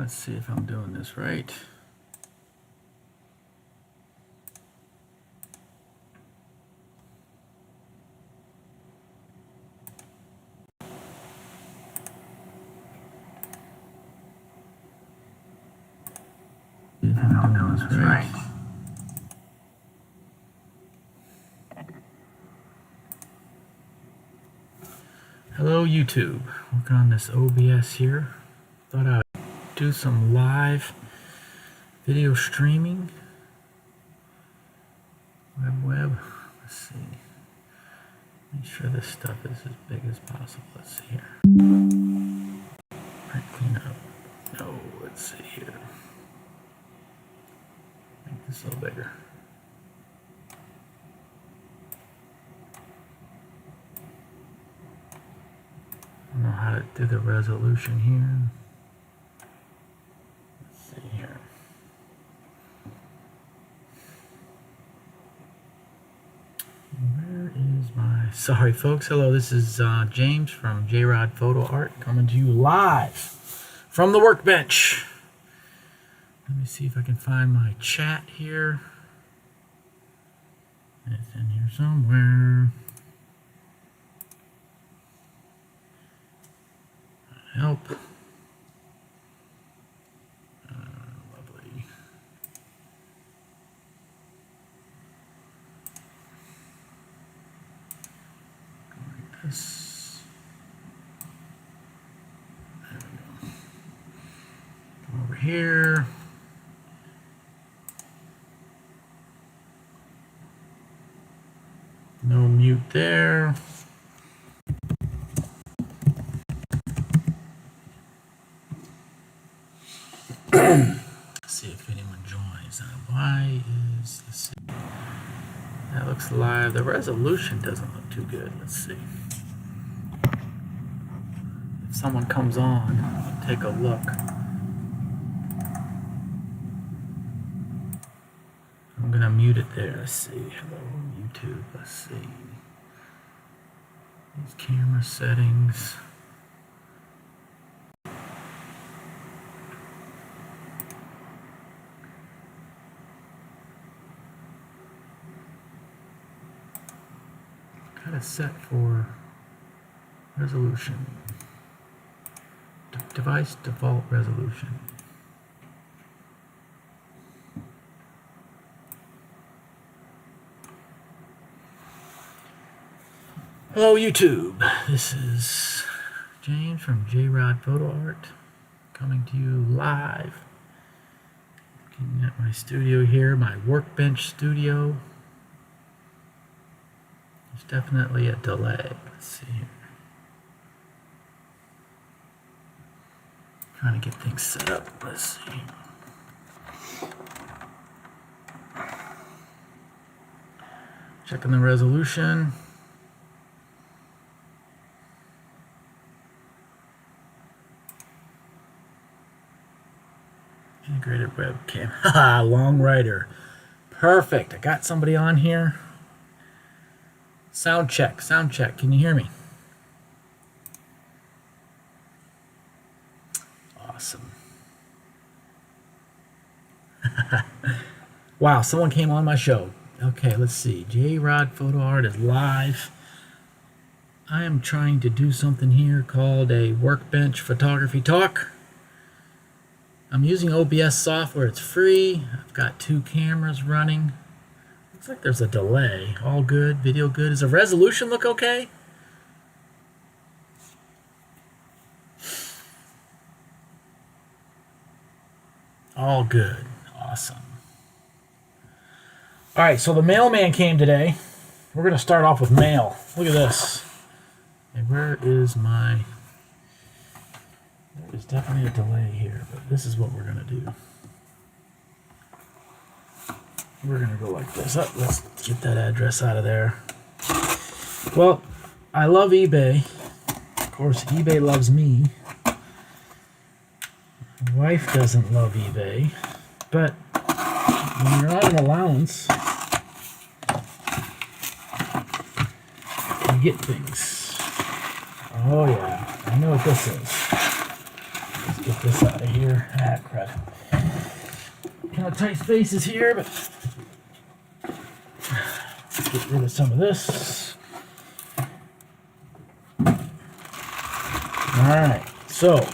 Let's see if I'm doing this right. If I'm doing this right. Hello YouTube, working on this OBS here. Thought I'd do some live video streaming. Web. Let's see. Make sure this stuff is as big as possible. Let's see here. Print clean up. No, let's see here. Make this a little bigger. I don't know how to do the resolution here. Let's see here. Where is my... Sorry folks, hello, this is James from JRodPhotoArt coming to you live from the Workbench. Let me see if I can find my chat here. It's in here somewhere. Help. Lovely. Like this. There we go. Come over here. No mute there. See if anyone joins. Why is this? That looks live. The resolution doesn't look too good. Let's see. If someone comes on, take a look. I'm gonna mute it there. Let's see. Hello, YouTube. Let's see. These camera settings. Got it set for resolution. Device default resolution. Hello YouTube, this is James from JRodPhotoArt coming to you live. Looking at my studio here, my Workbench studio. There's definitely a delay. Let's see here. Trying to get things set up. Let's see. Checking the resolution. Integrated webcam. Haha, long writer. Perfect. I got somebody on here. Sound check. Sound check. Can you hear me? Awesome. Wow, someone came on my show. Okay, let's see. JRodPhotoArt is live. I am trying to do something here called a Workbench photography talk. I'm using OBS software. It's free. I've got 2 cameras running. Looks like there's a delay. All good. Video good. Does the resolution look okay? All good. Awesome. All right, so the mailman came today. We're going to start off with mail. Look at this. Okay, where is my... There's definitely a delay here, but this is what we're going to do. We're going to go like this. Oh, let's get that address out of there. Well, I love eBay. Of course, eBay loves me. My wife doesn't love eBay. But when you're on an allowance, you get things. Oh yeah, I know what this is. Get this out of here. Ah, crud. Kind of tight spaces here, but get rid of some of this. Alright, so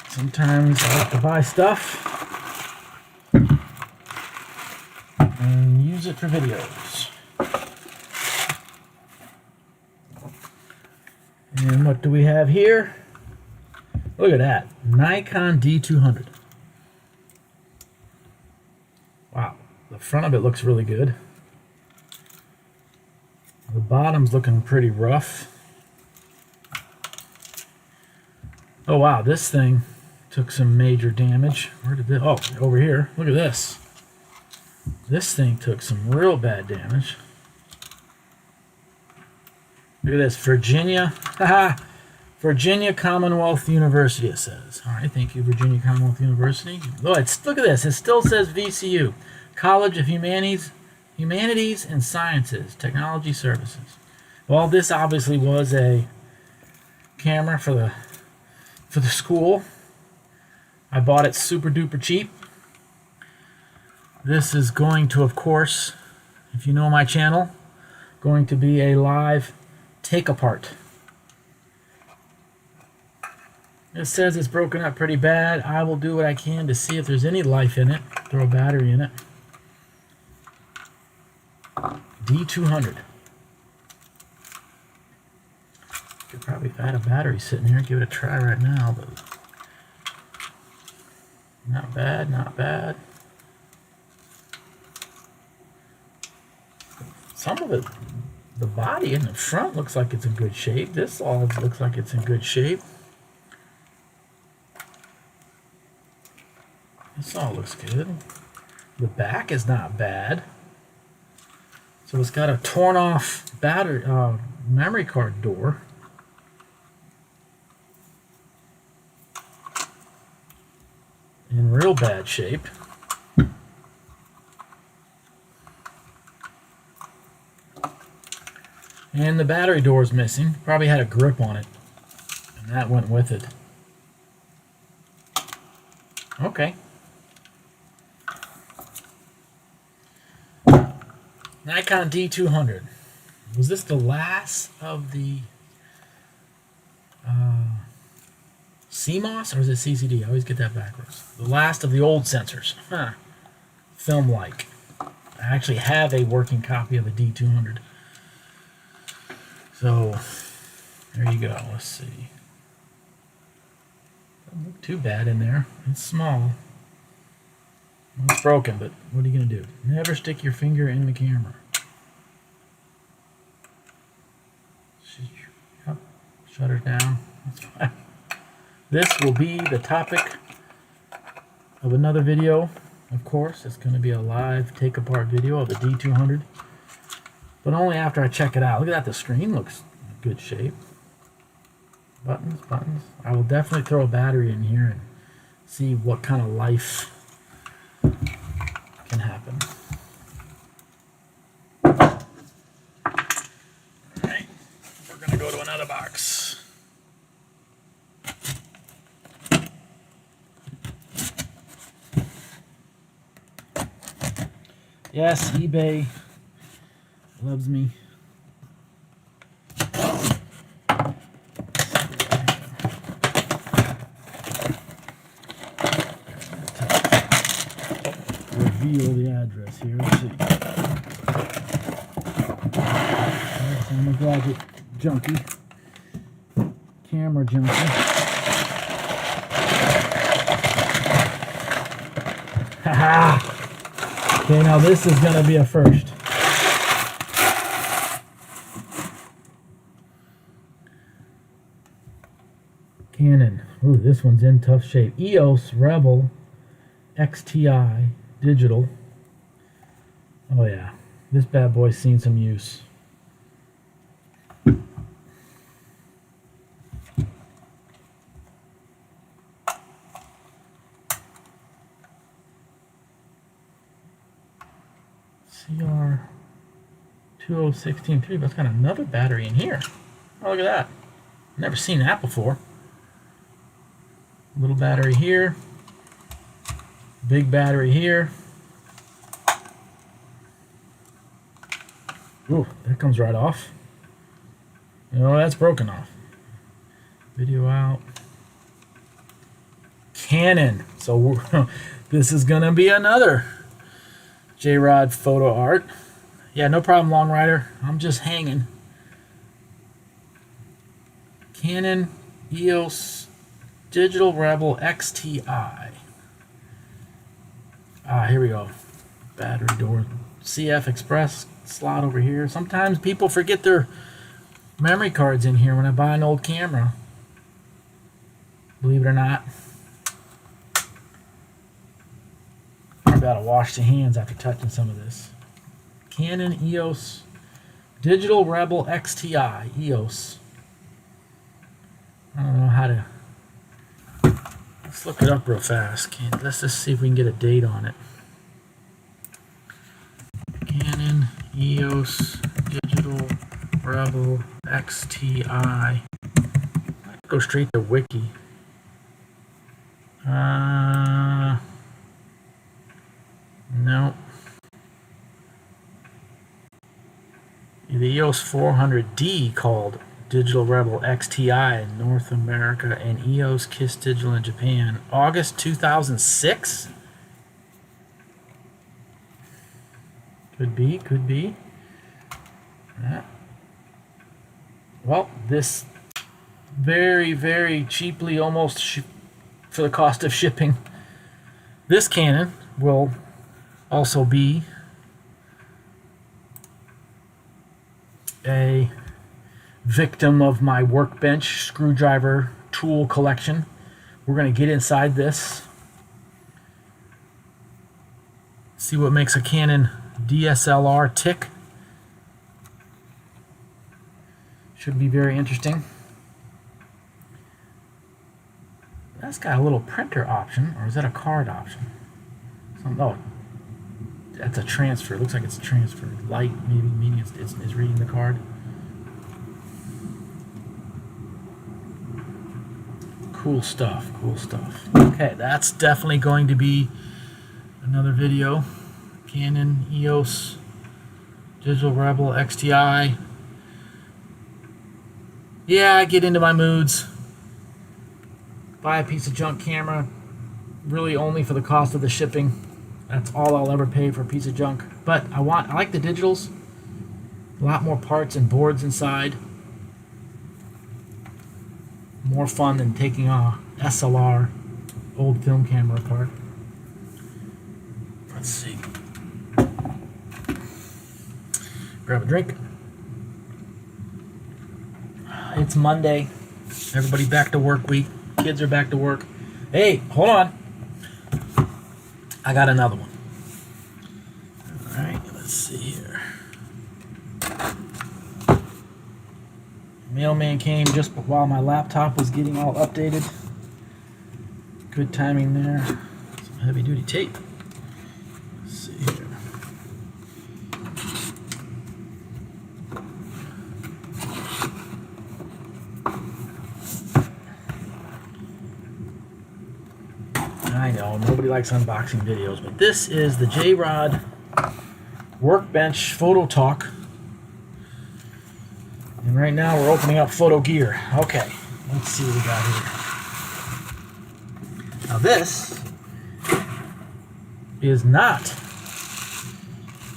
sometimes I like to buy stuff and use it for videos. And what do we have here? Look at that, Nikon D200. Wow, the front of it looks really good. The bottom's looking pretty rough. Oh wow, this thing took some major damage. Where did this? Oh, over here. Look at this. This thing took some real bad damage. Look at this, Virginia. Haha. Virginia Commonwealth University, it says. All right, thank you, Virginia Commonwealth University. Oh, look at this. It still says VCU, College of Humanities and Sciences, Technology Services. Well, this obviously was a camera for the school. I bought it super duper cheap. This is going to, of course, if you know my channel, going to be a live take apart. It says it's broken up pretty bad. I will do what I can to see if there's any life in it. Throw a battery in it. D200. Could probably add a battery sitting here. Give it a try right now, but not bad, not bad. Some of it, the body in the front looks like it's in good shape. This all looks like it's in good shape. This all looks good. The back is not bad. So it's got a torn off battery memory card door. In real bad shape. And the battery door is missing. Probably had a grip on it, and that went with it. Okay. Nikon D200. Was this the last of the CMOS, or is it CCD? I always get that backwards. The last of the old sensors. Huh. Film-like. I actually have a working copy of a D200. So, there you go. Let's see. Doesn't look too bad in there. It's small. Well, it's broken, but what are you going to do? Never stick your finger in the camera. Shut her down. That's fine. This will be the topic of another video, of course. It's going to be a live take-apart video of the D200. But only after I check it out. Look at that. The screen looks in good shape. Buttons. I will definitely throw a battery in here and see what kind of life can happen. Alright, we're going to go to another box. Yes, eBay loves me. Reveal the address here. Let's see. I'm a gadget junkie, camera junkie. Haha! Okay, now this is going to be a first. Canon. Ooh, this one's in tough shape. EOS Rebel XTI digital. Oh yeah, this bad boy's seen some use. CR20163, but it's got another battery in here. Oh, look at that. Never seen that before. Little battery here. Big battery here. Ooh, that comes right off. No, that's broken off. Video out. Canon. So this is gonna be another JRodPhotoArt. Yeah, no problem, Long Rider. I'm just hanging. Canon EOS Digital Rebel XTI. Here we go. Battery door. CF Express slot over here. Sometimes people forget their memory cards in here when I buy an old camera. Believe it or not. I gotta wash the hands after touching some of this. Canon EOS Digital Rebel XTI EOS. I don't know how to. Let's look it up real fast. Let's just see if we can get a date on it. Canon EOS Digital Rebel XTI. Go straight to Wiki. No. The EOS 400D called Digital Rebel XTI in North America and EOS Kiss Digital in Japan. August 2006? Could be, could be. Yeah. Well, this very, very cheaply, almost for the cost of shipping. This Canon will also be a victim of my Workbench screwdriver tool collection. We're going to get inside this, see what makes a Canon DSLR tick. Should be very interesting. That's got a little printer option, or is that a card option? Oh, that's a transfer. It looks like it's a transfer. Light, maybe, meaning it's reading the card. Cool stuff, cool stuff. Okay, that's definitely going to be another video. Canon EOS Digital Rebel XTI. Yeah, I get into my moods. Buy a piece of junk camera, really only for the cost of the shipping. That's all I'll ever pay for a piece of junk. But I like the digitals. A lot more parts and boards inside. More fun than taking a SLR, old film camera apart. Let's see. Grab a drink. It's Monday. Everybody back to work week. Kids are back to work. Hey, hold on. I got another one. Alright, let's see here. Mailman came just while my laptop was getting all updated. Good timing there. Some heavy duty tape. Let's see here. I know, nobody likes unboxing videos, but this is the JRod Workbench Photo Talk. And right now we're opening up photo gear. Okay, let's see what we got here. Now this is not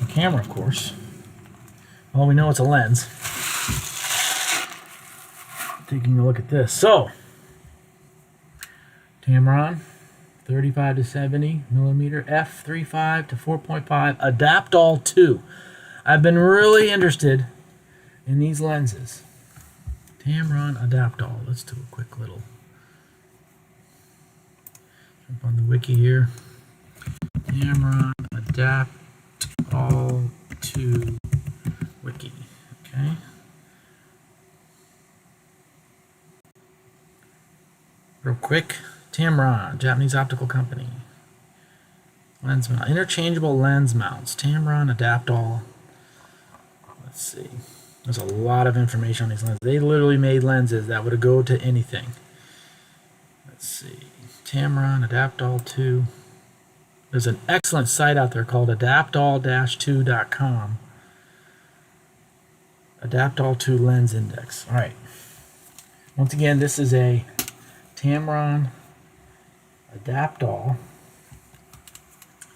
a camera, of course. Well, we know it's a lens. Taking a look at this. So, Tamron. 35 to 70 millimeter f3.5 to 4.5 Adapt-All 2. I've been really interested in these lenses. Tamron Adapt-All. Let's do a quick little jump on the wiki here. Tamron Adapt-All 2 wiki. Okay. Real quick. Tamron, Japanese optical company. Lens mount, interchangeable lens mounts. Tamron Adapt-All. Let's see. There's a lot of information on these lenses. They literally made lenses that would go to anything. Let's see. Tamron Adaptall 2. There's an excellent site out there called adaptall-2.com. Adaptall 2 lens index. All right. Once again, this is a Tamron Adaptall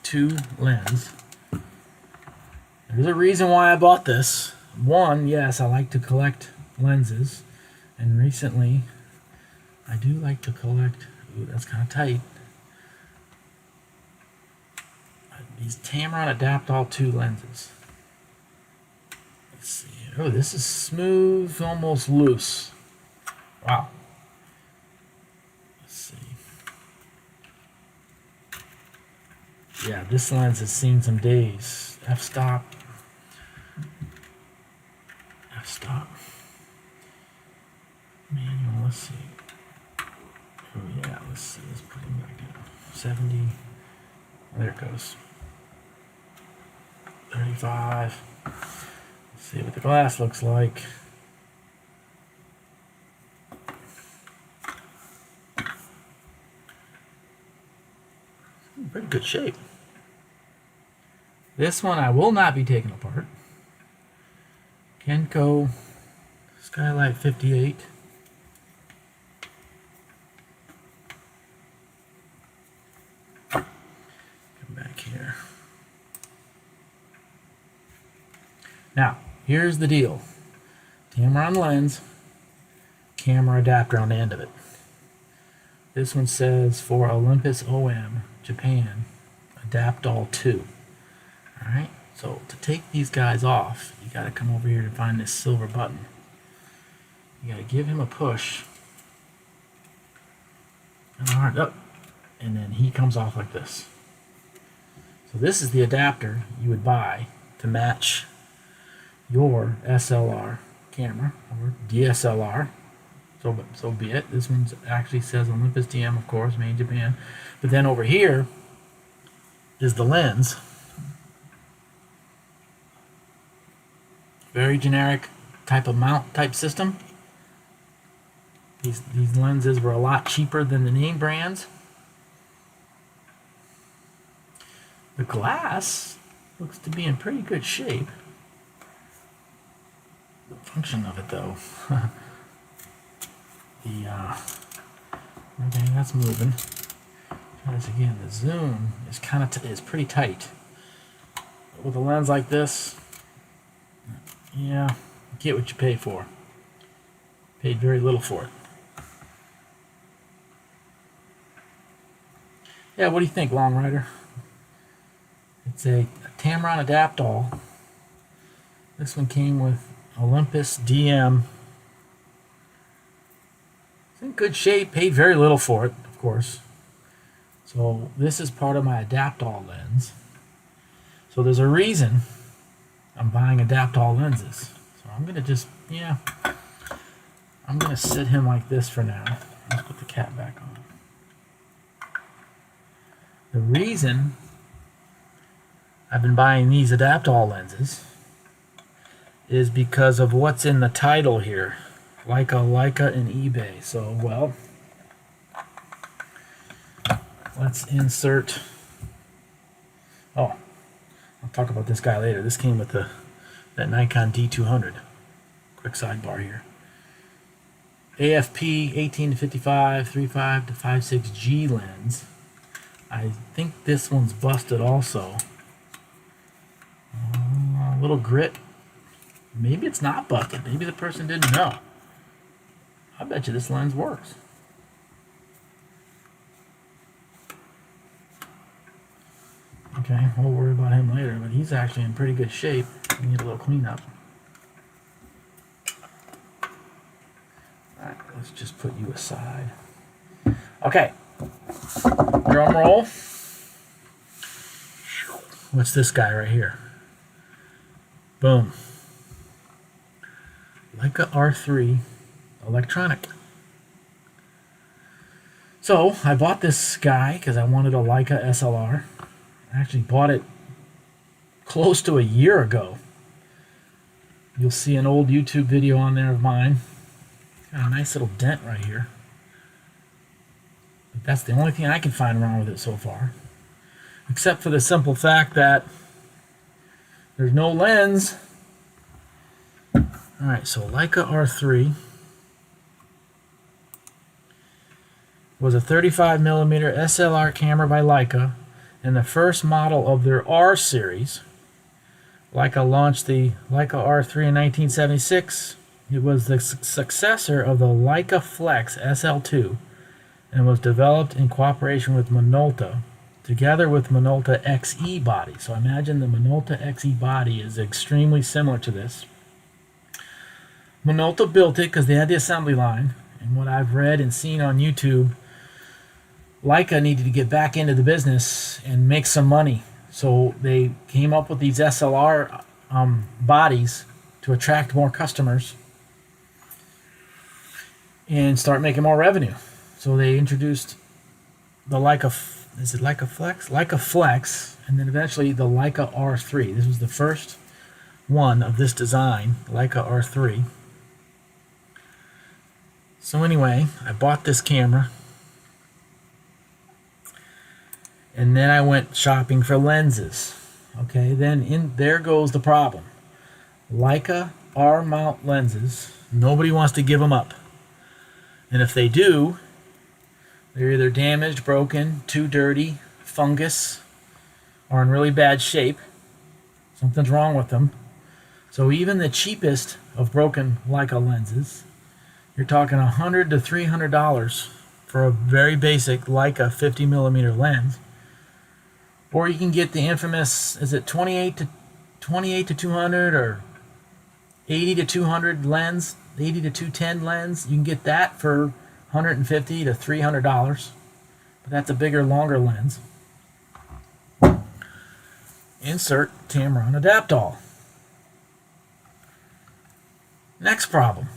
2 lens. There's a reason why I bought this. One, yes, I like to collect lenses, and recently I do like to collect, ooh, that's kind of tight, these Tamron Adaptall 2 lenses. Let's see. Oh, this is smooth, almost loose. Wow. Let's see. Yeah, this lens has seen some days. F-stop. F-stop. Manual, let's see. Oh yeah, let's see. Let's put him back down. 70. There it goes. 35. Let's see what the glass looks like. Pretty good shape. This one I will not be taking apart. Kenko Skylight 58. Come back here. Now, here's the deal. Tamron lens, camera adapter on the end of it. This one says for Olympus OM, Japan, Adaptall 2. Alright, so to take these guys off, you got to come over here to find this silver button. You got to give him a push. And hard up. And then he comes off like this. So this is the adapter you would buy to match your SLR camera or DSLR. So be it. This one actually says Olympus DM, of course, made in Japan. But then over here is the lens. Very generic type of mount type system. These lenses were a lot cheaper than the name brands. The glass looks to be in pretty good shape. The function of it, though. Okay, that's moving. Try this again. The zoom is is pretty tight. With a lens like this, yeah, you get what you pay for. Paid very little for it. Yeah, what do you think, Long Rider? It's a Tamron Adaptall. This one came with Olympus DM. It's in good shape. Paid very little for it, of course. So this is part of my Adaptall lens. So there's a reason I'm buying Adaptall lenses. So I'm going to just, yeah, I'm going to sit him like this for now. Let's put the cap back on. The reason I've been buying these Adaptall lenses is because of what's in the title here. Leica, and eBay. So, well, let's insert. Oh, I'll talk about this guy later. This came with that Nikon D200. Quick sidebar here. AFP 18 to 55, 35 to 56G lens. I think this one's busted also. A little grit. Maybe it's not busted. Maybe the person didn't know. I bet you this lens works. Okay, we'll worry about him later, but he's actually in pretty good shape. We need a little cleanup. Alright, let's just put you aside. Okay. Drum roll. What's this guy right here? Boom. Leica R3 electronic. So I bought this guy because I wanted a Leica SLR. I actually bought it close to a year ago. You'll see an old YouTube video on there of mine. Got a nice little dent right here. But that's the only thing I can find wrong with it so far. Except for the simple fact that there's no lens. Alright, so Leica R3 was a 35mm SLR camera by Leica, and the first model of their R series. Leica launched the Leica R3 in 1976. It was the successor of the Leica Flex SL2 and was developed in cooperation with Minolta, together with Minolta XE body. So imagine the Minolta XE body is extremely similar to this. Minolta built it because they had the assembly line, and what I've read and seen on YouTube, Leica needed to get back into the business and make some money. So they came up with these SLR bodies to attract more customers and start making more revenue. So they introduced the Leica, is it Leica Flex? Leica Flex, and then eventually the Leica R3. This was the first one of this design, Leica R3. So anyway, I bought this camera, and then I went shopping for lenses. Okay, then there goes the problem. Leica R mount lenses, nobody wants to give them up. And if they do, they're either damaged, broken, too dirty, fungus, or in really bad shape. Something's wrong with them. So even the cheapest of broken Leica lenses, you're talking $100 to $300 for a very basic Leica 50mm lens. Or you can get the infamous, is it 28 to 200 or 80 to 200 lens, 80 to 210 lens? You can get that for $150 to $300, but that's a bigger, longer lens. Insert Tamron Adaptall. Next problem.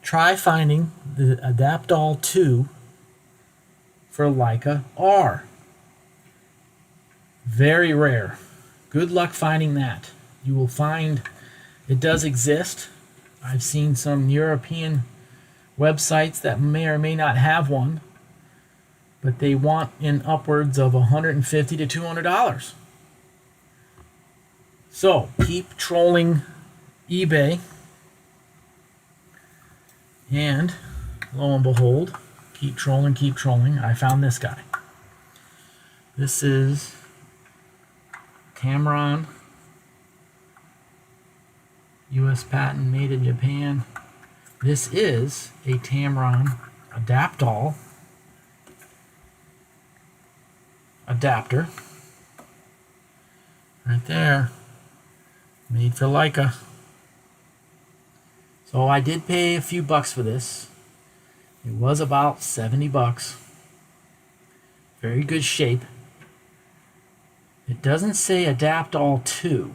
Try finding the Adaptall 2 for Leica R. Very rare. Good luck finding that. You will find it does exist. I've seen some European websites that may or may not have one, but they want in upwards of $150 to $200. So keep trolling eBay, and lo and behold, keep trolling, I found this guy. This is Tamron, US patent, made in Japan. This is a Tamron Adaptall adapter. Right there. Made for Leica. So I did pay a few bucks for this. It was about 70 bucks. Very good shape. It doesn't say Adaptall 2.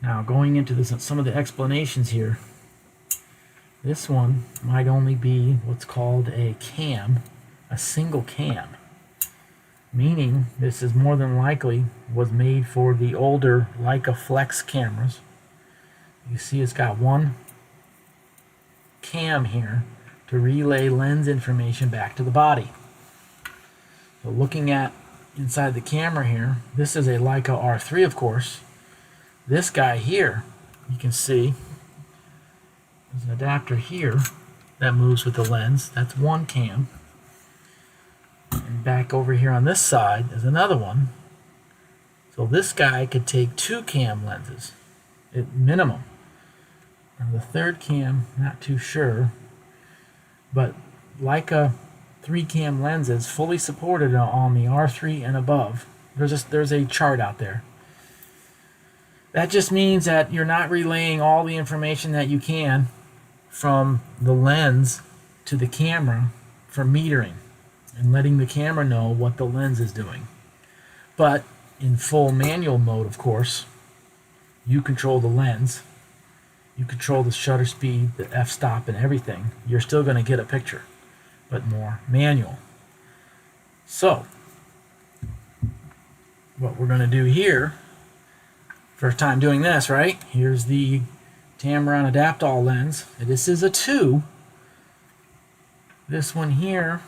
Now, going into this, some of the explanations here, this one might only be what's called a cam, a single cam, meaning this is more than likely was made for the older Leica Flex cameras. You see it's got one cam here to relay lens information back to the body. So looking at inside the camera here, this is a Leica R3, of course. This guy here, you can see, there's an adapter here that moves with the lens. That's one cam. And back over here on this side is another one. So this guy could take 2 cam lenses at minimum. Now the third cam, not too sure, but Leica 3 cam lenses fully supported on the R3 and above. There's a chart out there. That just means that you're not relaying all the information that you can from the lens to the camera for metering and letting the camera know what the lens is doing. But in full manual mode, of course, you control the lens, you control the shutter speed, the f-stop, and everything. You're still going to get a picture, but more manual. So, what we're going to do here, first time doing this, right? Here's the Tamron Adaptall lens. This is a 2. This one here,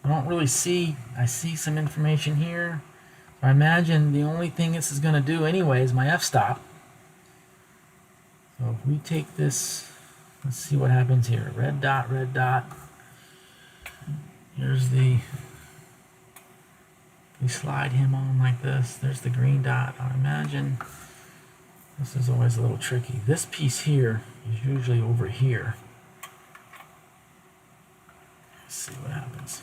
I don't really see. I see some information here. So I imagine the only thing this is going to do anyway is my f-stop. So if we take this, let's see what happens here. Red dot, red dot. Here's the, we slide him on like this. There's the green dot. I imagine this is always a little tricky. This piece here is usually over here. Let's see what happens.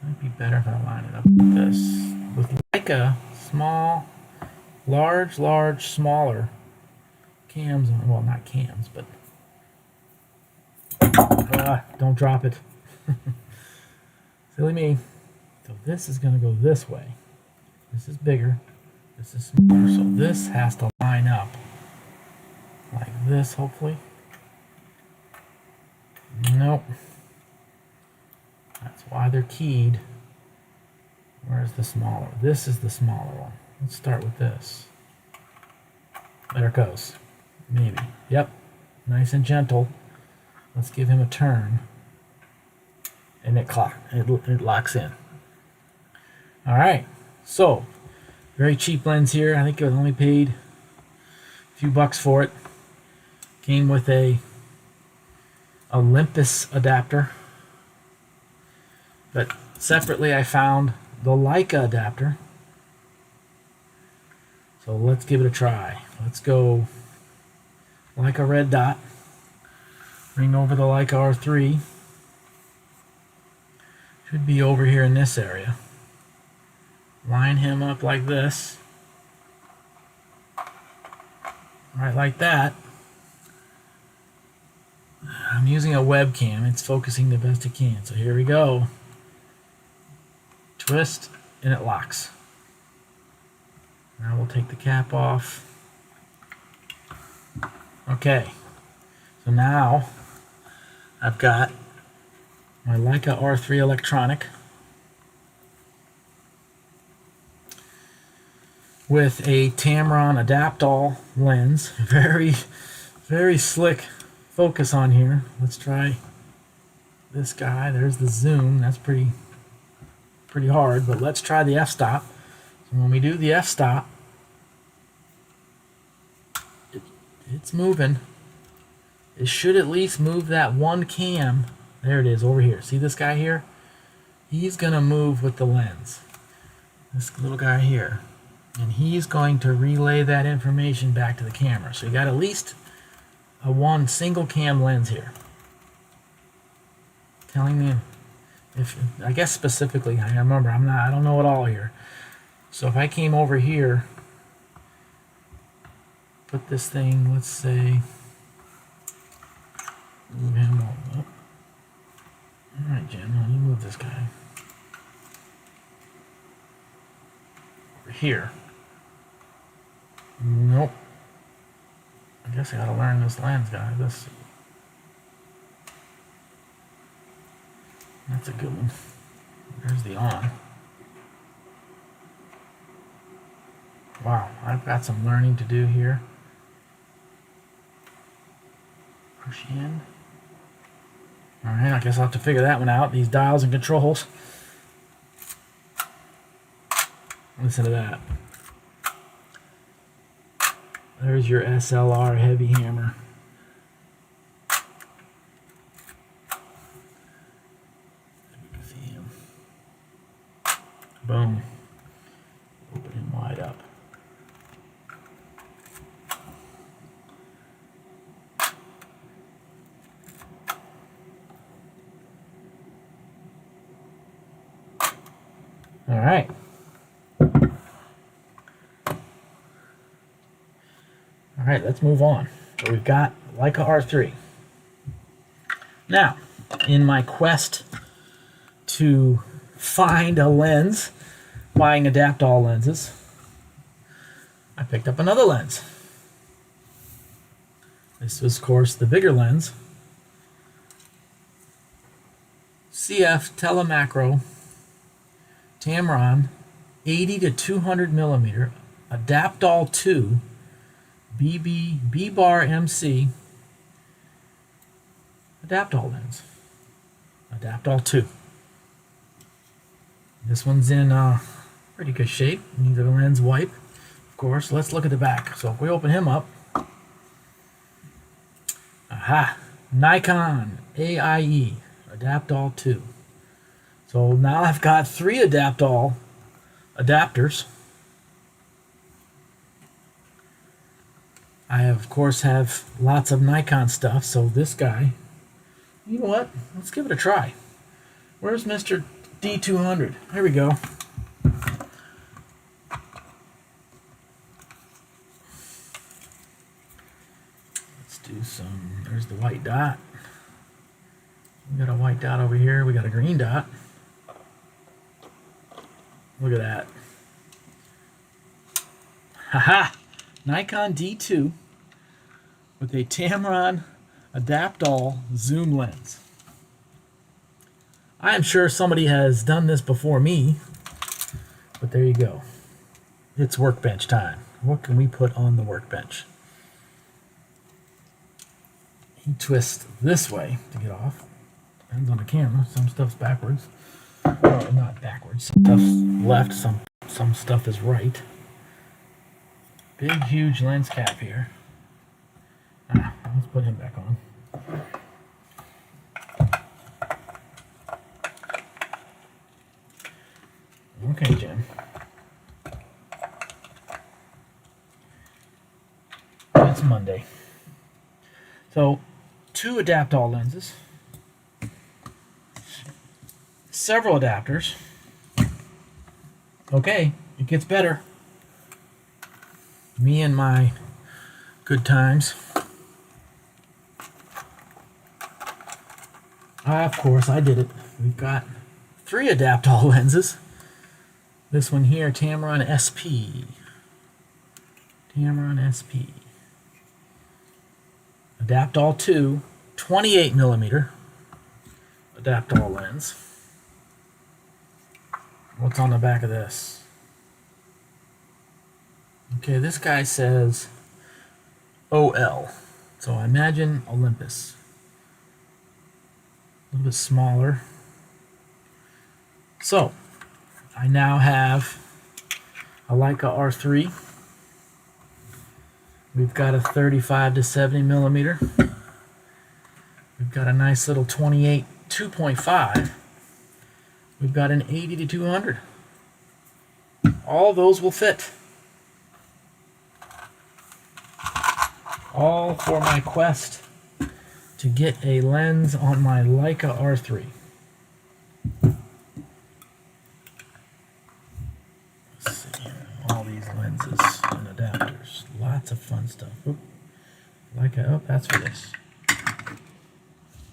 Might be better if I line it up with this. With Leica, small, large, large, smaller cams, well, not cams, but don't drop it. Silly me. So this is going to go this way. This is bigger. This is smaller. So this has to line up like this, hopefully. Nope. That's why they're keyed. Where's the smaller? This is the smaller one. Let's start with this. There it goes. Maybe. Yep. Nice and gentle. Let's give him a turn. And it locks in. Alright. So, very cheap lens here. I think I only paid a few bucks for it. Came with a Olympus adapter. But separately I found the Leica adapter. So let's give it a try. Let's go Leica red dot. Bring over the Leica R3. Should be over here in this area. Line him up like this. Right like that. I'm using a webcam. It's focusing the best it can. So here we go. Twist, and it locks. Now we'll take the cap off. Okay, so now I've got my Leica R3 electronic with a Tamron Adaptall lens. Very, very slick focus on here. Let's try this guy. There's the zoom. That's pretty hard, but let's try the f-stop. So when we do the f-stop, it's moving. It should at least move that one cam. There it is over here. See this guy here? He's going to move with the lens. This little guy here. And he's going to relay that information back to the camera. So you got at least a one single cam lens here. Telling me if, I guess specifically, I remember I don't know it all here. So if I came over here, put this thing, let's say, move him all up. Alright, Jen, how do you move this guy? Over here. Nope. I guess I gotta learn this lens guy. Let's see. That's a good one. There's the on. Wow, I've got some learning to do here. Push in. Alright, I guess I'll have to figure that one out. These dials and controls. Listen to that. There's your SLR heavy hammer. Boom. Open him wide up. All right. All right, let's move on. So we've got Leica R3. Now, in my quest to find a lens, buying Adaptall lenses, I picked up another lens. This was, of course, the bigger lens. CF Telemacro Tamron 80 to 200 millimeter Adaptall 2 B-bar MC Adapt-All lens. Adapt-All 2. This one's in pretty good shape. Needs a lens wipe, of course. Let's look at the back. So if we open him up, aha, Nikon AIE Adapt-All 2. So now I've got 3 Adapt-All adapters. I of course have lots of Nikon stuff, so this guy, you know what? Let's give it a try. Where's Mr. D200? Here we go. Let's do some, there's the white dot. We got a white dot over here, we got a green dot. Look at that. Haha! Nikon D2 with a Tamron Adapt-All zoom lens. I am sure somebody has done this before me, but there you go. It's workbench time. What can we put on the workbench? He twists this way to get off. Depends on the camera. Some stuff's backwards. Or not backwards. Some stuff's left, some stuff is right. Big, huge lens cap here. Let's put him back on. Okay, Jim. It's Monday. So, 2 Adapt-All lenses. Several adapters. Okay, it gets better. Me and my good times. Of course, I did it. We've got 3 Adapt-All lenses. This one here, Tamron SP. Tamron SP. Adapt-All 2, 28mm Adapt-All lens. What's on the back of this? Okay, this guy says OL. So I imagine Olympus. A little bit smaller. So, I now have a Leica R3. We've got a 35 to 70mm. We've got a nice little 28 2.5. We've got an 80 to 200. All those will fit. All for my quest to get a lens on my Leica R3. Let's see here. All these lenses and adapters. Lots of fun stuff. Oop. Leica, oh, that's for this.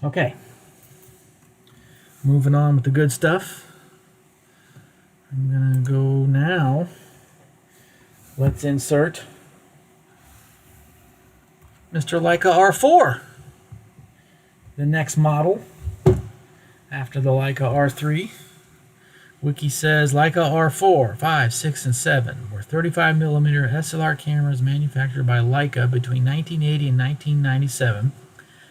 Okay. Moving on with the good stuff. I'm gonna go now. Let's insert Mr. Leica R4, the next model after the Leica R3. Wiki says Leica R4, 5, 6, and 7 were 35mm SLR cameras manufactured by Leica between 1980 and 1997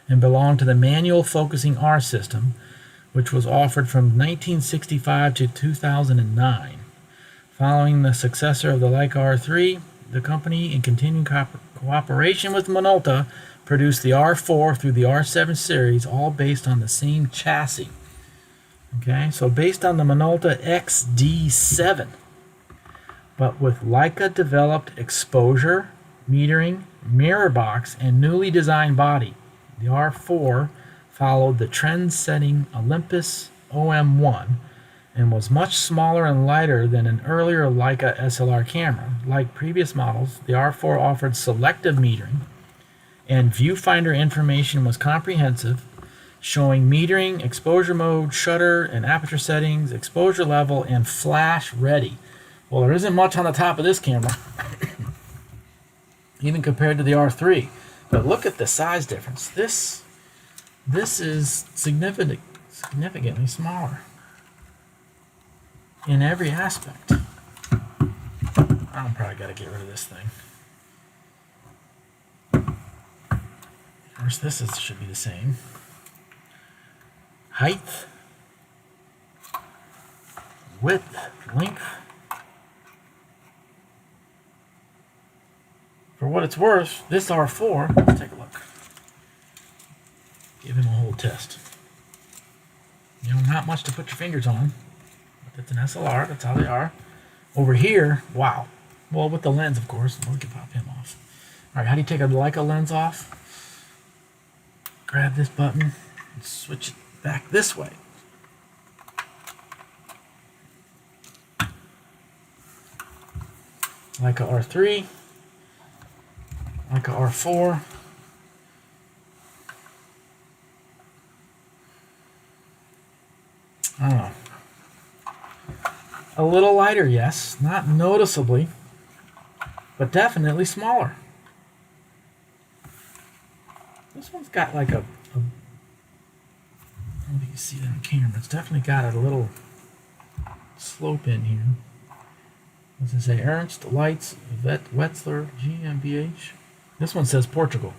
and belonged to the manual focusing R system, which was offered from 1965 to 2009. Following the successor of the Leica R3, the company, in continuing cooperation with Minolta, produced the R4 through the R7 series, all based on the same chassis. Okay, so based on the Minolta XD7, but with Leica developed exposure, metering, mirror box, and newly designed body. The R4 followed the trend-setting Olympus OM1 and was much smaller and lighter than an earlier Leica SLR camera. Like previous models, the R4 offered selective metering, and viewfinder information was comprehensive, showing metering, exposure mode, shutter, and aperture settings, exposure level, and flash ready. Well, there isn't much on the top of this camera, even compared to the R3. But look at the size difference. This is significantly smaller in every aspect. I'm probably got to get rid of this thing. Of course, should be the same. height, width, length. For what it's worth, this R4, let's take a look. Give him a whole test. You know, not much to put your fingers on. But it's an SLR, that's how they are. Over here, wow. Well, with the lens, of course. We can pop him off. All right, how do you take a Leica lens off? Grab this button and switch it back this way. Leica R3, Leica R4. I don't know. A little lighter, yes. Not noticeably, but definitely smaller. This one's got like I don't think you see it on camera. It's definitely got a little slope in here. What's it say? Ernst, Lights, Wetzlar, GmbH. This one says Portugal.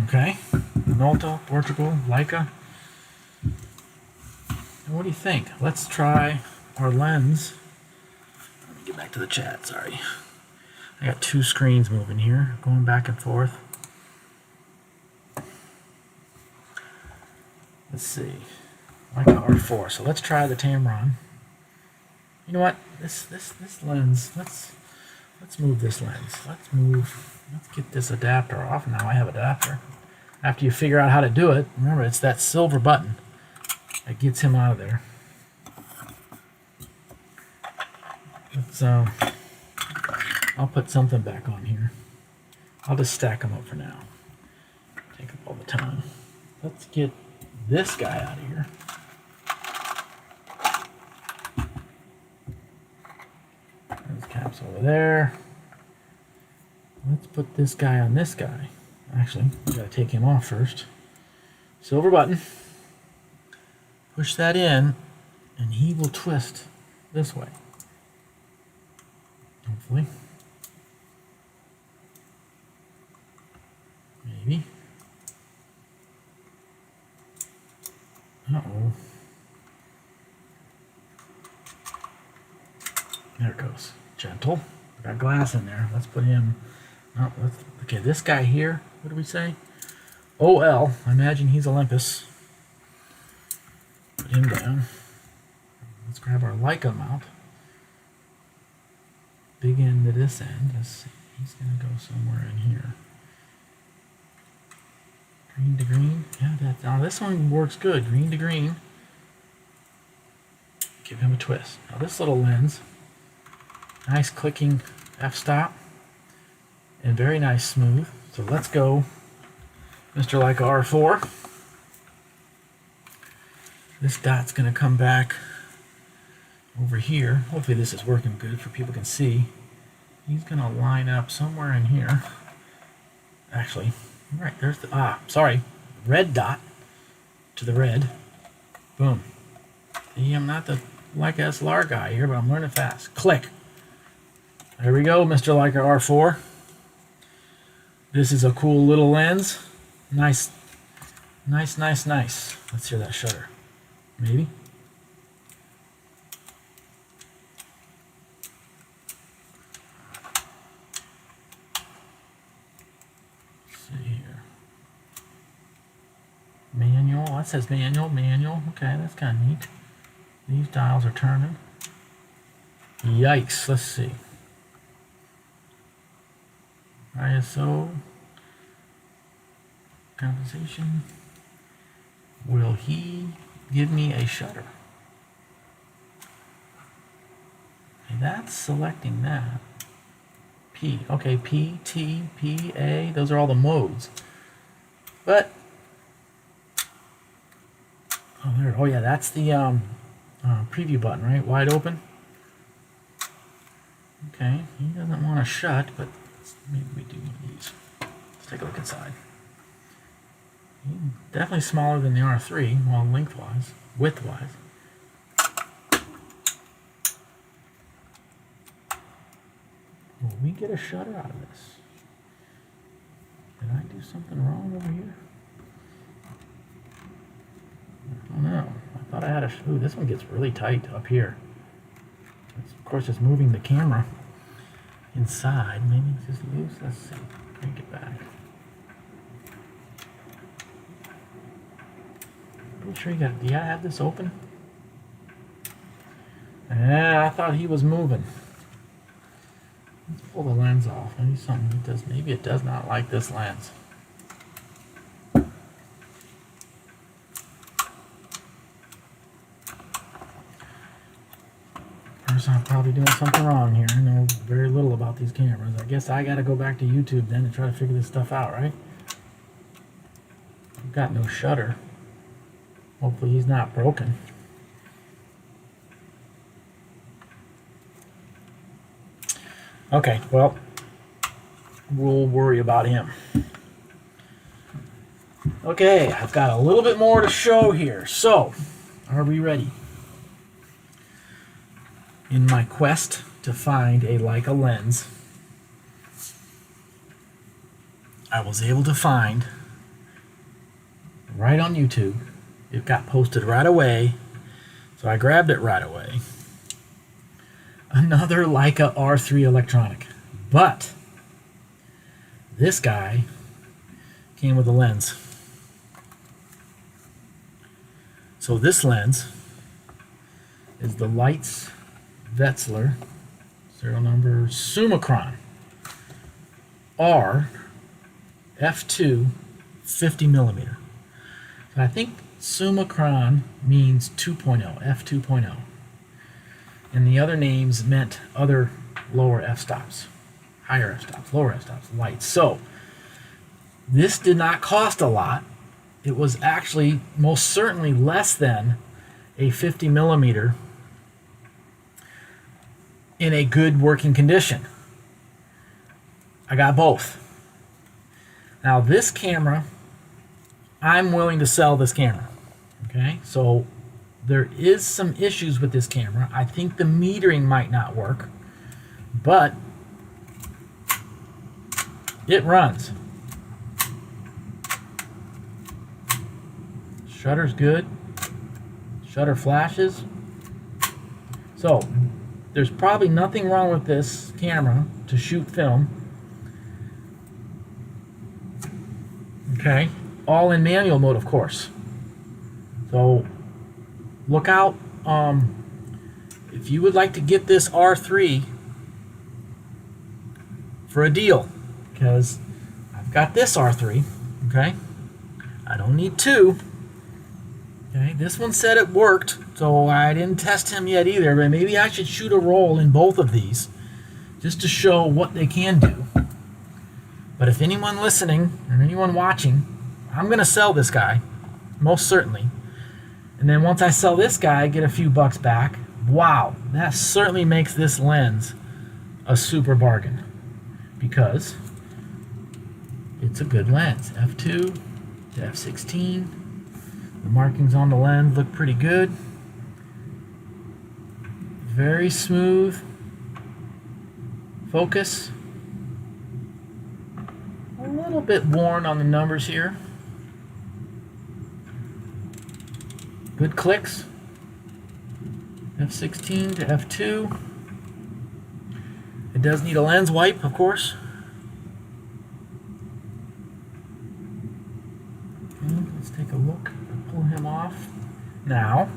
Okay. Minolta, Portugal, Leica. What do you think? Let's try our lens. Let me get back to the chat, sorry. I got two screens moving here, going back and forth. Let's see. Leica R4. So let's try the Tamron. You know what? This lens, let's move this lens. Let's get this adapter off. Now I have adapter. After you figure out how to do it, remember it's that silver button that gets him out of there. Let's I'll put something back on here. I'll just stack them up for now. Take up all the time. Let's get this guy out of here. There's caps over there. Let's put this guy on this guy. Actually, we gotta take him off first. Silver button. Push that in, and he will twist this way. Hopefully. Maybe. Uh-oh. There it goes. Gentle. Got glass in there. Let's put him. Oh, okay, this guy here. What do we say? OL. I imagine he's Olympus. Put him down. Let's grab our Leica mount. Big end to this end. Let's see. He's going to go somewhere in here. Green to green. Yeah, now this one works good. Green to green. Give him a twist. Now this little lens. Nice clicking f-stop. And very nice smooth. So let's go Mr. Leica R4. This dot's going to come back over here. Hopefully this is working good for people can see. He's going to line up somewhere in here. Actually, right there's the sorry, red dot to the red. Boom. See, I'm not the Leica SLR guy here, but I'm learning fast. Click. There we go, Mr. Leica R4. This is a cool little lens. Nice, nice, nice, nice. Let's hear that shutter. Maybe. Let's see here. Manual. That says manual. Manual. Okay, that's kind of neat. These dials are turning. Yikes. Let's see. ISO. Compensation. Will he give me a shutter? Okay, that's selecting that. P. Okay, P, T, P, A. Those are all the modes. But oh, there. Oh yeah, that's the preview button, right? Wide open. Okay, he doesn't want to shut, but maybe we do one of these. Let's take a look inside. Definitely smaller than the R3, well, lengthwise, widthwise. Will we get a shutter out of this? Did I do something wrong over here? I don't I had a... Ooh, this one gets really tight up here. Of course, it's moving the camera inside. Maybe it's just loose. Let's see. Crank it back. Pretty sure you got... Do you have this open? Yeah, I thought he was moving. Let's pull the lens off. Maybe something it does. Maybe it does not like this lens. I'm probably doing something wrong here. I know very little about these cameras. I guess I got to go back to YouTube then and try to figure this stuff out, right? I've got no shutter. Hopefully he's not broken. Okay, well, we'll worry about him. Okay, I've got a little bit more to show here. So, are we ready? In my quest to find a Leica lens, I was able to find, right on YouTube, it got posted right away, so I grabbed it right away, another Leica R3 electronic. But this guy came with a lens. So this lens is the Leitz Wetzler, serial number Summicron R f2 50mm. So I think Summicron means 2.0, f2.0. And the other names meant other lower f-stops, higher f-stops, lower f-stops, lights. So this did not cost a lot. It was actually most certainly less than a 50mm in a good working condition. I got both. Now this camera, I'm willing to sell this camera. Okay, so there is some issues with this camera. I think the metering might not work, but it runs. Shutter's good. Shutter flashes. So there's probably nothing wrong with this camera to shoot film. Okay, all in manual mode, of course. So look out if you would like to get this R3 for a deal, because I've got this R3. Okay, I don't need two. Okay, this one said it worked, so I didn't test him yet either, but maybe I should shoot a roll in both of these just to show what they can do. But if anyone listening or anyone watching, I'm going to sell this guy, most certainly. And then once I sell this guy, I get a few bucks back. Wow, that certainly makes this lens a super bargain, because it's a good lens. f2 to f16. The markings on the lens look pretty good. Very smooth focus. A little bit worn on the numbers here. Good clicks. f16 to f2. It does need a lens wipe, of course. Okay, let's take a look. Pull him off. Now,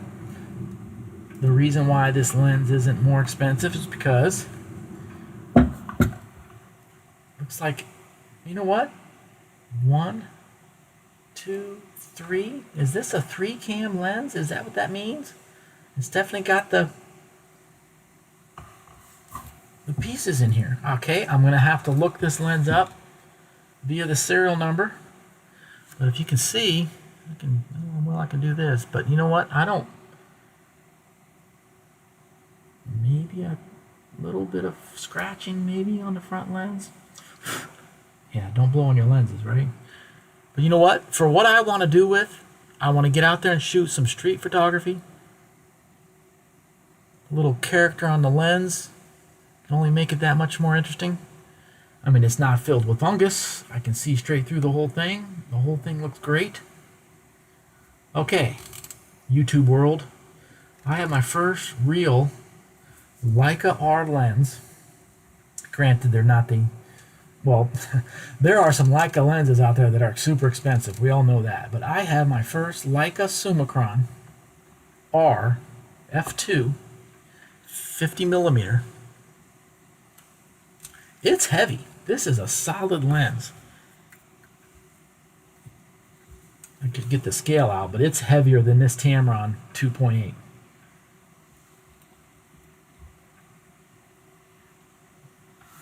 the reason why this lens isn't more expensive is because looks like, you know what? 1, 2, 3. Is this a 3-cam lens? Is that what that means? It's definitely got the pieces in here. Okay, I'm going to have to look this lens up via the serial number. But if you can see, I don't know how well I can do this, but you know what? I don't. Maybe a little bit of scratching maybe on the front lens. Yeah, don't blow on your lenses, right? But you know what? For what I want to do with, I want to get out there and shoot some street photography. A little character on the lens can only make it that much more interesting. I mean, it's not filled with fungus. I can see straight through the whole thing. The whole thing looks great. Okay, YouTube world, I have my first real Leica R lens. Granted, they're not the, well, there are some Leica lenses out there that are super expensive. We all know that. But I have my first Leica Summicron R f2 50 millimeter. It's heavy. This is a solid lens. I could get the scale out, but it's heavier than this Tamron 2.8.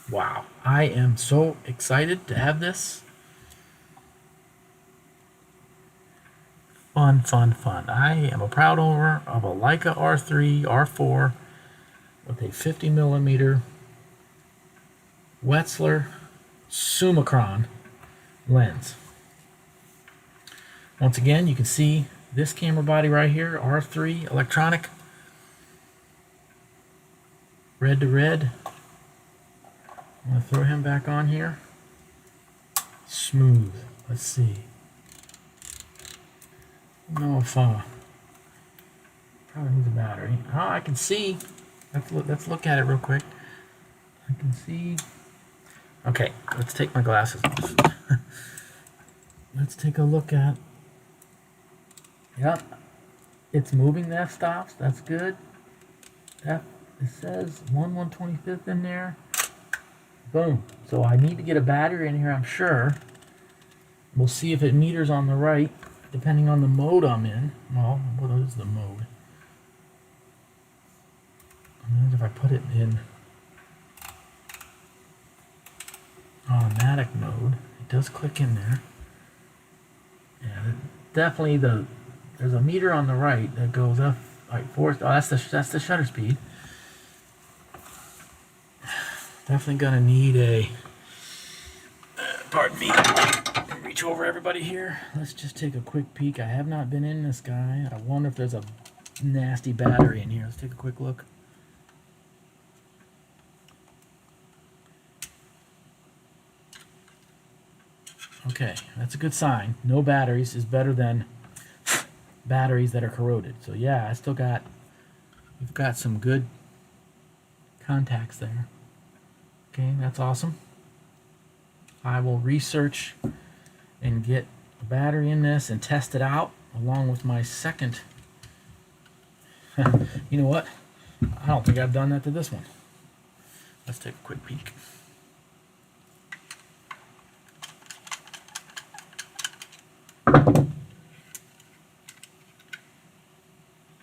Wow, I am so excited to have this. Fun, fun, fun. I am a proud owner of a Leica R3, R4 with a 50 millimeter Wetzler Summicron lens. Once again, you can see this camera body right here, R3 electronic, red to red. I'm going to throw him back on here. Smooth. Let's see. No, if probably needs a battery. Oh, I can see. Let's look at it real quick. I can see. Okay, let's take my glasses off. Let's take a look at. Yep, it's moving the f-stops. That's good. It says 1/125th in there. Boom. So I need to get a battery in here, I'm sure. We'll see if it meters on the right, depending on the mode I'm in. Well, what is the mode? And if I put it in automatic mode, it does click in there. Yeah, definitely there's a meter on the right that goes up like 4. Oh, that's the shutter speed. Definitely gonna need a. Pardon me. Reach over everybody here. Let's just take a quick peek. I have not been in this guy. I wonder if there's a nasty battery in here. Let's take a quick look. Okay, that's a good sign. No batteries is better than batteries that are corroded. So yeah, we've got some good contacts there. Okay, that's awesome. I will research and get a battery in this and test it out along with my second. You know what? I don't think I've done that to this one. Let's take a quick peek.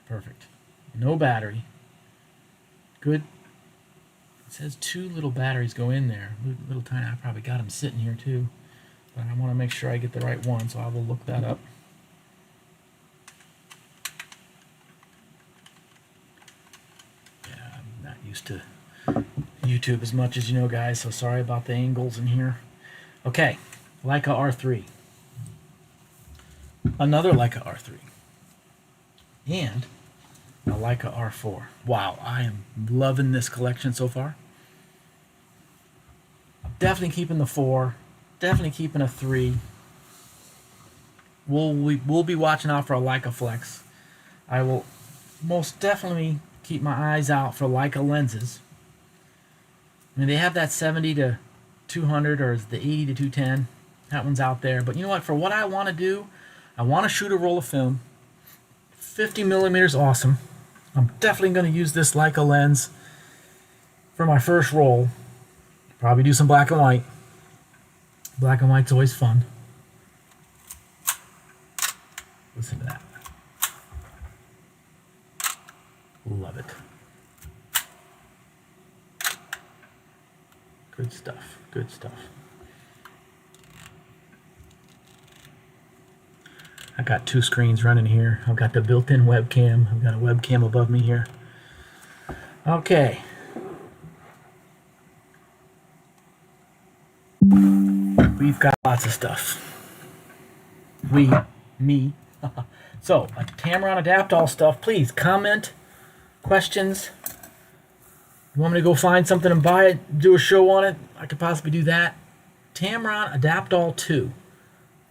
Perfect. No battery. Good. It says 2 little batteries go in there. Little tiny. I probably got them sitting here too. But I want to make sure I get the right one, so I will look that up. Yeah, I'm not used to YouTube as much as you know, guys, so sorry about the angles in here. Okay, Leica R3. Another Leica R3. And a Leica R4. Wow, I am loving this collection so far. I'm definitely keeping the 4. Definitely keeping a 3. We'll be watching out for a Leica Flex. I will most definitely keep my eyes out for Leica lenses. I mean, they have that 70 to 200 or the 80 to 210. That one's out there. But you know what? For what I want to do, I want to shoot a roll of film. 50 millimeters, awesome. I'm definitely going to use this Leica lens for my first roll. Probably do some black and white. Black and white's always fun. Listen to that. Love it. Good stuff. Good stuff. I got 2 screens running here. I've got the built-in webcam. I've got a webcam above me here. Okay. We've got lots of stuff. Me. So, Tamron Adapt-All stuff. Please comment, questions. You want me to go find something and buy it, do a show on it? I could possibly do that. Tamron Adapt-All 2.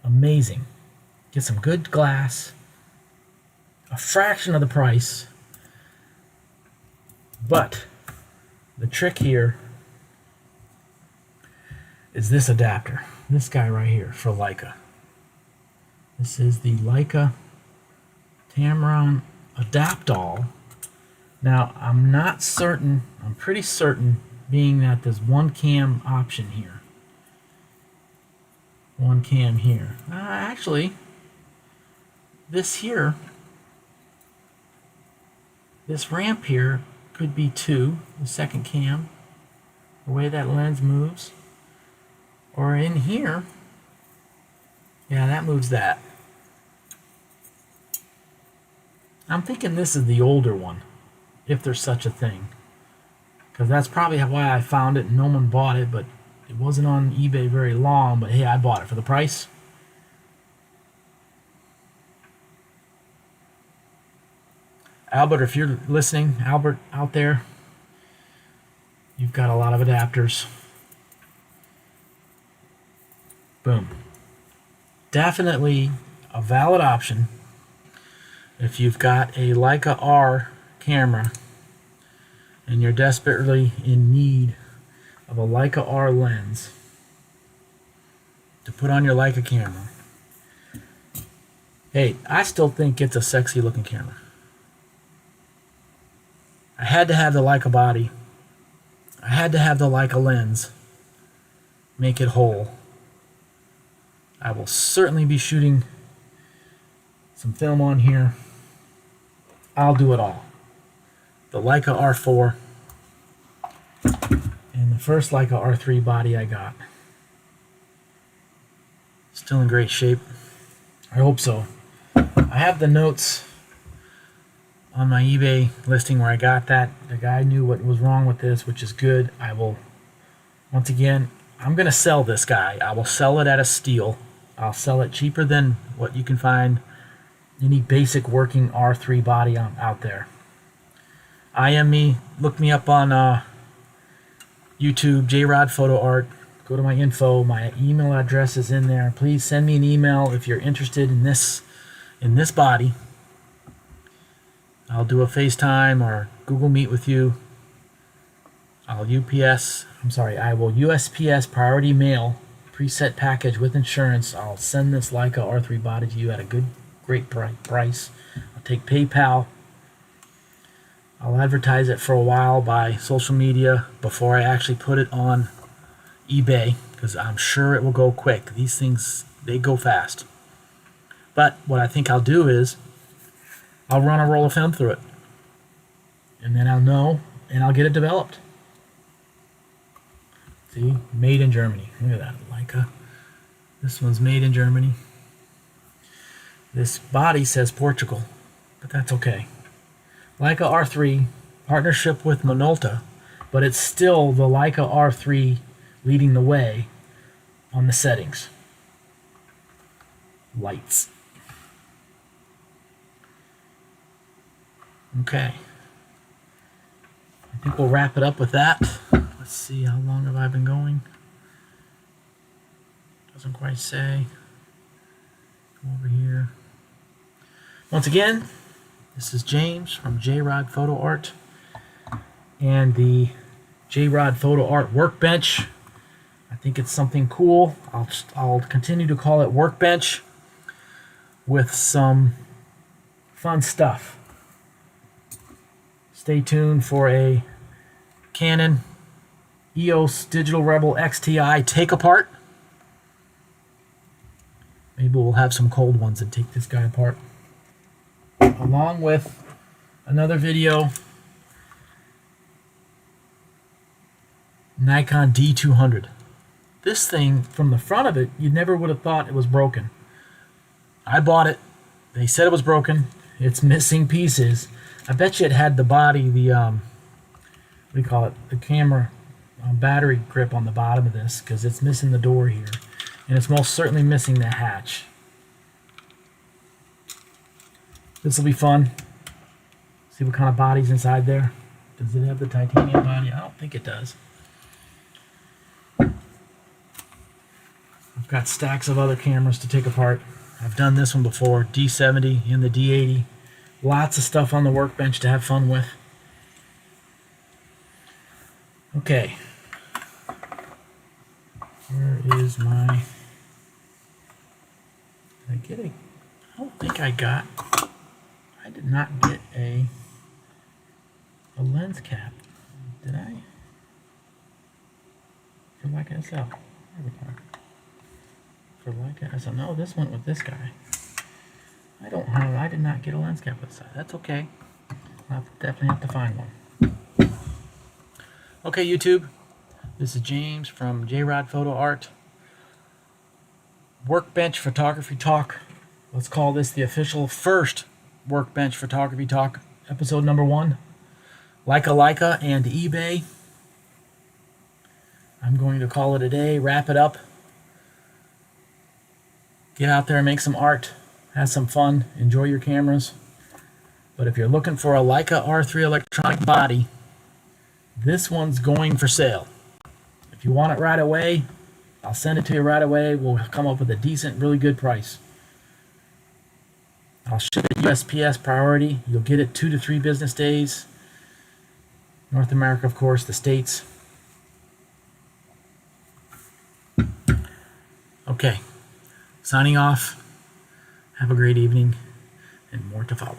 Amazing. Get some good glass. A fraction of the price. But the trick here is this adapter. This guy right here for Leica. This is the Leica Tamron Adaptall. Now, I'm not certain, I'm pretty certain, being that there's one cam option here. One cam here. Actually, this here, this ramp here could be two, the second cam, the way that lens moves. Or in here, yeah, that moves that. I'm thinking this is the older one, if there's such a thing. Because that's probably why I found it and no one bought it, but it wasn't on eBay very long, but hey, I bought it for the price. Albert, if you're listening, Albert out there, you've got a lot of adapters. Boom. Definitely a valid option if you've got a Leica R camera and you're desperately in need of a Leica R lens to put on your Leica camera. Hey, I still think it's a sexy looking camera. I had to have the Leica body. I had to have the Leica lens. Make it whole. I will certainly be shooting some film on here. I'll do it all. The Leica R4 and the first Leica R3 body I got. Still in great shape. I hope so. I have the notes on my eBay listing where I got that. The guy knew what was wrong with this, which is good. I will, once again, I'm going to sell this guy. I will sell it at a steal. I'll sell it cheaper than what you can find any basic working R3 body out there. IM me, look me up on YouTube, JRodPhotoArt. Go to my info. My email address is in there. Please send me an email if you're interested in this body. I'll do a FaceTime or Google Meet with you. I will USPS priority mail preset package with insurance. I'll send this Leica R3 body to you at a great price. I'll take PayPal. I'll advertise it for a while by social media before I actually put it on eBay, because I'm sure it will go quick. These things, they go fast. But what I think I'll do is I'll run a roll of film through it, and then I'll know, and I'll get it developed. See, made in Germany. Look at that, Leica. This one's made in Germany. This body says Portugal, but that's okay. Leica R3, partnership with Minolta, but it's still the Leica R3 leading the way on the settings. Lights. Okay. I think we'll wrap it up with that. Let's see, how long have I been going? Doesn't quite say. Come over here. Once again, this is James from JRodPhotoArt and the JRodPhotoArt Workbench. I think it's something cool. I'll continue to call it Workbench with some fun stuff. Stay tuned for a Canon EOS Digital Rebel XTI take apart. Maybe we'll have some cold ones and take this guy apart. Along with another video, Nikon D200. This thing, from the front of it, you never would have thought it was broken. I bought it. They said it was broken. It's missing pieces. I bet you it had the body, the what do you call it, the camera battery grip on the bottom of this, because it's missing the door here, and it's most certainly missing the hatch. This will be fun. See what kind of body's inside there. Does it have the titanium body? I don't think it does. I've got stacks of other cameras to take apart. I've done this one before, D70 and the D80. Lots of stuff on the Workbench to have fun with. Okay. Where is my... Did I get a... I don't think I got... I did not get a lens cap. Did I? For Leica SL. There we go. For Leica SL. No, this went with this guy. I did not get a lens cap this side. That's okay. I'll definitely have to find one. Okay, YouTube. This is James from JRodPhotoArt. Workbench Photography Talk. Let's call this the official first Workbench Photography Talk, episode number 1. Leica and eBay. I'm going to call it a day, wrap it up. Get out there and make some art. Have some fun. Enjoy your cameras. But if you're looking for a Leica R3 electronic body, this one's going for sale. If you want it right away, I'll send it to you right away. We'll come up with a decent, really good price. I'll ship it USPS priority. You'll get it 2 to 3 business days. North America, of course, the States. Okay. Signing off. Have a great evening, and more to follow.